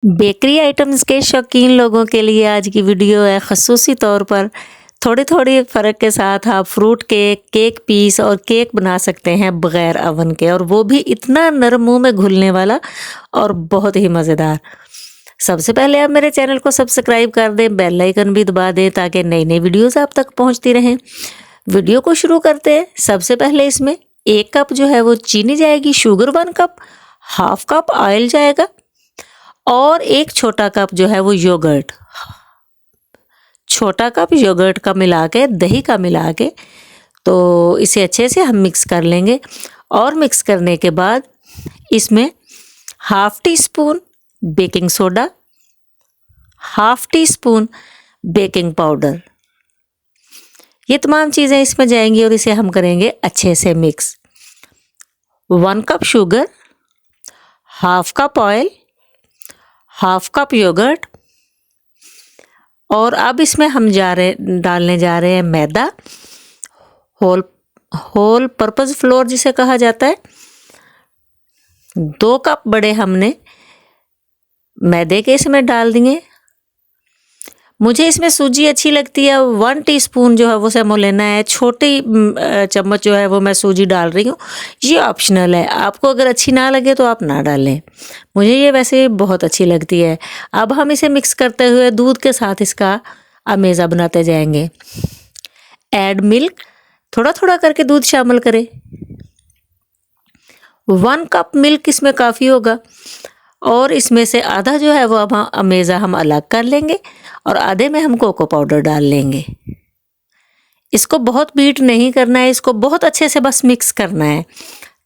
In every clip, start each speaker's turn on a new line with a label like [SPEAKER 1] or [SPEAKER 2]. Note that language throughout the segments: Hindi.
[SPEAKER 1] बेकरी आइटम्स के शौकीन लोगों के लिए आज की वीडियो है। ख़ुसूसी तौर पर थोड़ी थोड़ी फ़र्क के साथ आप फ्रूट केक, केक पीस और केक बना सकते हैं बग़ैर अवन के, और वो भी इतना नरम मुंह में घुलने वाला और बहुत ही मज़ेदार। सबसे पहले आप मेरे चैनल को सब्सक्राइब कर दें, बेल आइकन भी दबा दें ताकि नई नई वीडियोज़ आप तक पहुंचती रहें। वीडियो को शुरू करते हैं। सबसे पहले इसमें 1 कप जो है वो चीनी जाएगी, sugar 1 cup, half cup oil जाएगा और 1 छोटा कप जो है वो योगर्ट, छोटा कप योगर्ट का मिला के, दही का मिला के, तो इसे अच्छे से हम मिक्स कर लेंगे। और मिक्स करने के बाद इसमें half tea spoon baking soda, half tea spoon baking powder, ये तमाम चीज़ें इसमें जाएंगी और इसे हम करेंगे अच्छे से mix. 1 cup sugar, half cup oil, half cup yoghurt, और अब इसमें हम डालने जा रहे हैं मैदा, होल पर्पस फ्लोर जिसे कहा जाता है। 2 कप बड़े हमने मैदे के इसमें डाल दिए। मुझे इसमें सूजी अच्छी लगती है, 1 टीस्पून जो है वो सेमोलिना है, छोटी चम्मच जो है वो मैं सूजी डाल रही हूँ। ये ऑप्शनल है, आपको अगर अच्छी ना लगे तो आप ना डालें, मुझे ये वैसे बहुत अच्छी लगती है। अब हम इसे मिक्स करते हुए दूध के साथ इसका अमेज़ा बनाते जाएंगे। ऐड मिल्क, थोड़ा थोड़ा करके दूध शामिल करें। 1 कप मिल्क इसमें काफ़ी होगा, और इसमें से आधा जो है वो अब अमेज़ा हम अलग कर लेंगे और आधे में हम कोको पाउडर डाल लेंगे। इसको बहुत बीट नहीं करना है, इसको बहुत अच्छे से बस मिक्स करना है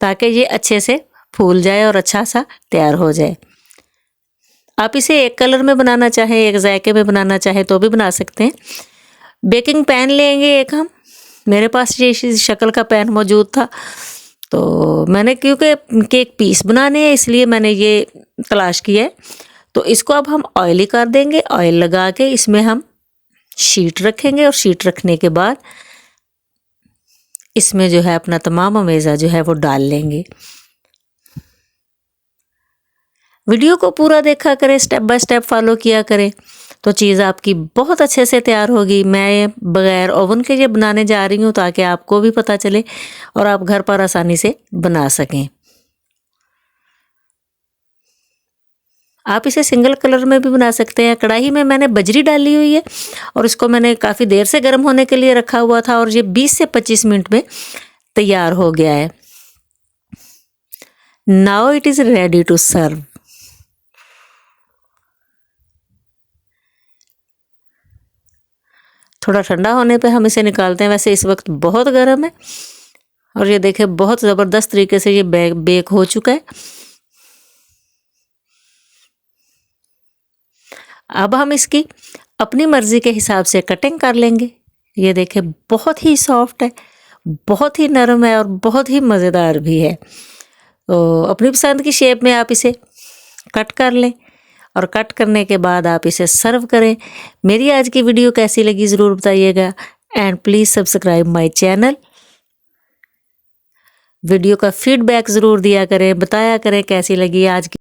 [SPEAKER 1] ताकि ये अच्छे से फूल जाए और अच्छा सा तैयार हो जाए। आप इसे एक कलर में बनाना चाहें, एक जायके में बनाना चाहें तो भी बना सकते हैं। बेकिंग पैन लेंगे एक हम, मेरे पास ये शक्ल का पैन मौजूद था, तो मैंने क्योंकि केक पीस बनाने हैं इसलिए मैंने ये तलाश किया है। तो इसको अब हम ऑयली कर देंगे। ऑयल लगा के इसमें हम शीट रखेंगे और शीट रखने के बाद इसमें जो है अपना तमाम अमेज़ा जो है वो डाल लेंगे। वीडियो को पूरा देखा करें, स्टेप बाय स्टेप फॉलो किया करें तो चीज़ आपकी बहुत अच्छे से तैयार होगी। मैं बग़ैर ओवन के ये बनाने जा रही हूँ ताकि आपको भी पता चले और आप घर पर आसानी से बना सकें। आप इसे सिंगल कलर में भी बना सकते हैं। कढ़ाई में मैंने बजरी डाली हुई है और इसको मैंने काफ़ी देर से गर्म होने के लिए रखा हुआ था और ये 20 से 25 मिनट में तैयार हो गया है। Now it is ready to serve. थोड़ा ठंडा होने पे हम इसे निकालते हैं। वैसे इस वक्त बहुत गर्म है और ये देखें बहुत ज़बरदस्त तरीके से ये बेक हो चुका है। अब हम इसकी अपनी मर्ज़ी के हिसाब से कटिंग कर लेंगे। ये देखें बहुत ही सॉफ्ट है, बहुत ही नरम है और बहुत ही मज़ेदार भी है। तो अपनी पसंद की शेप में आप इसे कट कर लें और कट करने के बाद आप इसे सर्व करें। मेरी आज की वीडियो कैसी लगी ज़रूर बताइएगा and please subscribe my channel. Video का फीडबैक ज़रूर दिया करें, बताया करें कैसी लगी आज की